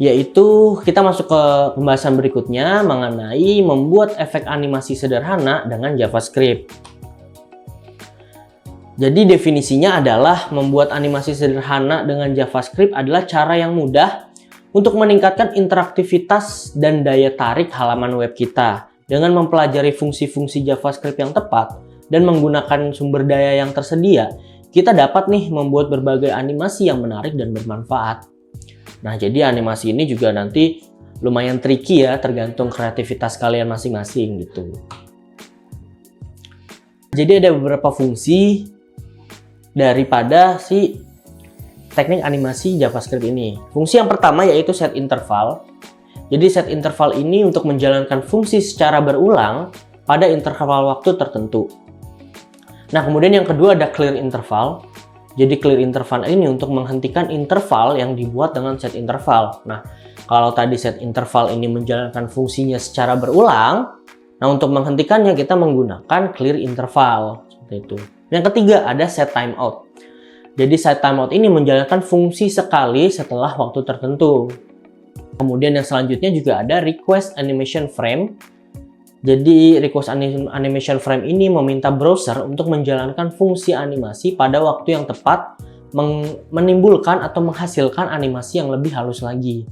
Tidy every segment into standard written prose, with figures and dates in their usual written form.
yaitu kita masuk ke pembahasan berikutnya mengenai membuat efek animasi sederhana dengan JavaScript. Jadi definisinya adalah membuat animasi sederhana dengan JavaScript adalah cara yang mudah untuk meningkatkan interaktivitas dan daya tarik halaman web kita. Dengan mempelajari fungsi-fungsi JavaScript yang tepat dan menggunakan sumber daya yang tersedia, kita dapat nih membuat berbagai animasi yang menarik dan bermanfaat. Nah, jadi animasi ini juga nanti lumayan tricky ya, tergantung kreativitas kalian masing-masing gitu. Jadi ada beberapa fungsi daripada si teknik animasi JavaScript ini. Fungsi yang pertama yaitu set interval. Jadi set interval ini untuk menjalankan fungsi secara berulang pada interval waktu tertentu. Nah, kemudian yang kedua ada clear interval. Jadi clear interval ini untuk menghentikan interval yang dibuat dengan set interval. Nah, kalau tadi set interval ini menjalankan fungsinya secara berulang, nah untuk menghentikannya kita menggunakan clear interval seperti itu. Yang ketiga ada set timeout. Jadi set timeout ini menjalankan fungsi sekali setelah waktu tertentu. Kemudian yang selanjutnya juga ada request animation frame. Jadi request animation frame ini meminta browser untuk menjalankan fungsi animasi pada waktu yang tepat, menimbulkan atau menghasilkan animasi yang lebih halus lagi.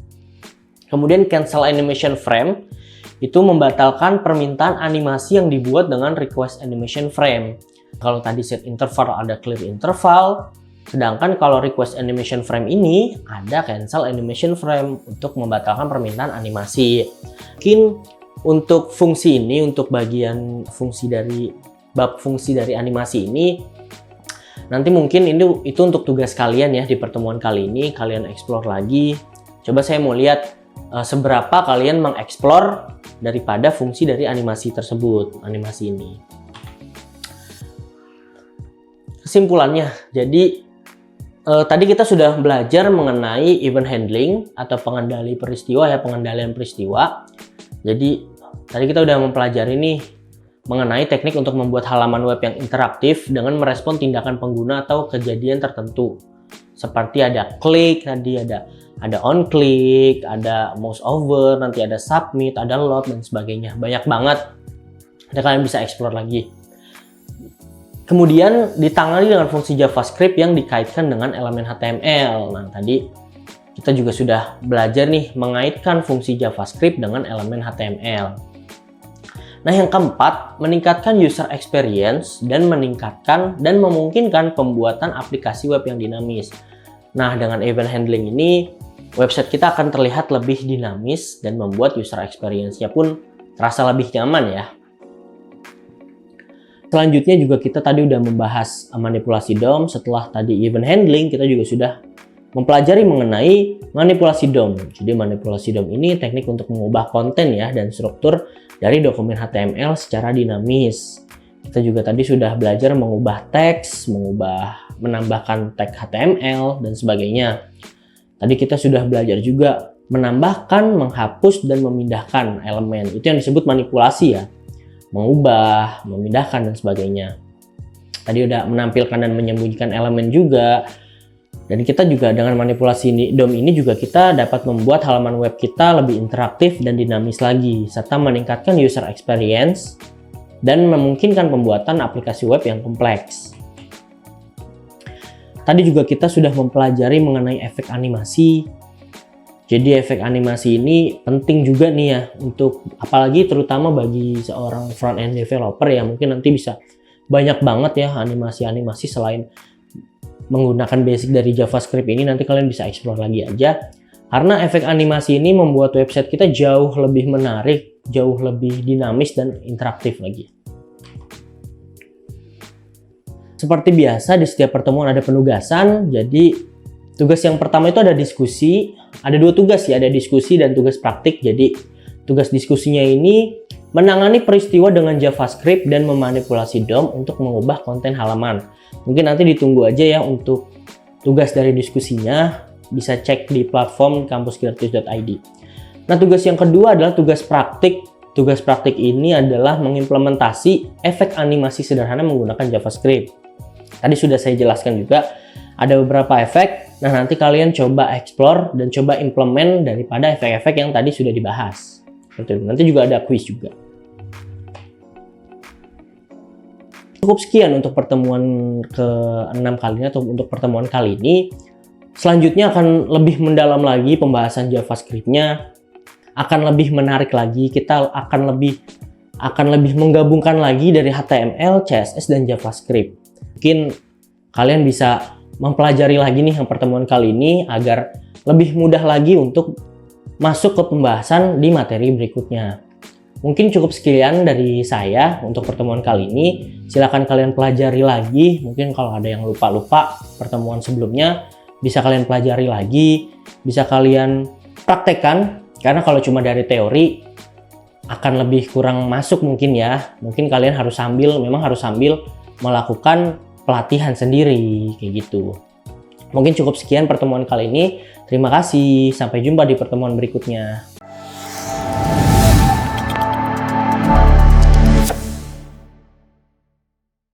Kemudian cancel animation frame itu membatalkan permintaan animasi yang dibuat dengan request animation frame. Kalau tadi set interval ada clear interval, sedangkan kalau request animation frame ini ada cancel animation frame untuk membatalkan permintaan animasi. Mungkin untuk fungsi ini, untuk bagian fungsi dari bab fungsi dari animasi ini, nanti mungkin itu untuk tugas kalian ya di pertemuan kali ini, kalian explore lagi. Coba saya mau lihat seberapa kalian mengeksplor daripada fungsi dari animasi tersebut, animasi ini. Kesimpulannya, jadi tadi kita sudah belajar mengenai event handling atau pengendali peristiwa ya, pengendalian peristiwa. Jadi tadi kita udah mempelajari nih mengenai teknik untuk membuat halaman web yang interaktif dengan merespon tindakan pengguna atau kejadian tertentu. Seperti ada klik, tadi ada on click, ada mouse over, nanti ada submit, ada load dan sebagainya. Banyak banget. Nanti kalian bisa explore lagi. Kemudian ditangani dengan fungsi JavaScript yang dikaitkan dengan elemen HTML. Nah, tadi kita juga sudah belajar nih mengaitkan fungsi JavaScript dengan elemen HTML. Nah, yang keempat, meningkatkan user experience dan meningkatkan dan memungkinkan pembuatan aplikasi web yang dinamis. Nah, dengan event handling ini, website kita akan terlihat lebih dinamis dan membuat user experience-nya pun terasa lebih nyaman ya. Selanjutnya juga kita tadi udah membahas manipulasi DOM. Setelah tadi event handling, kita juga sudah mempelajari mengenai manipulasi DOM. Jadi manipulasi DOM ini teknik untuk mengubah konten ya dan struktur dari dokumen HTML secara dinamis. Kita juga tadi sudah belajar mengubah teks, menambahkan tag HTML dan sebagainya. Tadi kita sudah belajar juga menambahkan, menghapus dan memindahkan elemen. Itu yang disebut manipulasi ya. Mengubah, memindahkan dan sebagainya. Tadi udah menampilkan dan menyembunyikan elemen juga. Dan kita juga dengan manipulasi DOM ini juga kita dapat membuat halaman web kita lebih interaktif dan dinamis lagi, serta meningkatkan user experience dan memungkinkan pembuatan aplikasi web yang kompleks. Tadi juga kita sudah mempelajari mengenai efek animasi. Jadi efek animasi ini penting juga nih ya, untuk apalagi terutama bagi seorang front-end developer ya, mungkin nanti bisa banyak banget ya animasi-animasi selain menggunakan basic dari JavaScript ini, nanti kalian bisa explore lagi aja. Karena efek animasi ini membuat website kita jauh lebih menarik, jauh lebih dinamis dan interaktif lagi. Seperti biasa di setiap pertemuan ada penugasan, jadi tugas yang pertama itu ada diskusi. Ada dua tugas ya, ada diskusi dan tugas praktik. Jadi tugas diskusinya ini menangani peristiwa dengan JavaScript dan memanipulasi DOM untuk mengubah konten halaman. Mungkin nanti ditunggu aja ya untuk tugas dari diskusinya, bisa cek di platform kampusgratis.id. Nah, tugas yang kedua adalah tugas praktik. Tugas praktik ini adalah mengimplementasi efek animasi sederhana menggunakan JavaScript. Tadi sudah saya jelaskan juga, Ada beberapa efek. Nah, nanti kalian coba explore dan coba implement daripada efek-efek yang tadi sudah dibahas. Nanti juga ada quiz juga. Cukup sekian untuk pertemuan ke-6 kali ini, atau untuk pertemuan kali ini. Selanjutnya akan lebih mendalam lagi pembahasan JavaScript-nya, akan lebih menarik lagi, kita akan lebih menggabungkan lagi dari HTML, CSS, dan JavaScript. Mungkin kalian bisa mempelajari lagi nih yang pertemuan kali ini agar lebih mudah lagi untuk masuk ke pembahasan di materi berikutnya. Mungkin cukup sekian dari saya untuk pertemuan kali ini. Silakan kalian pelajari lagi. Mungkin kalau ada yang lupa-lupa pertemuan sebelumnya, bisa kalian pelajari lagi, bisa kalian praktekkan. Karena kalau cuma dari teori akan lebih kurang masuk mungkin ya. Mungkin kalian memang harus sambil melakukan pelatihan sendiri kayak gitu. Mungkin cukup sekian pertemuan kali ini. Terima kasih, sampai jumpa di pertemuan berikutnya.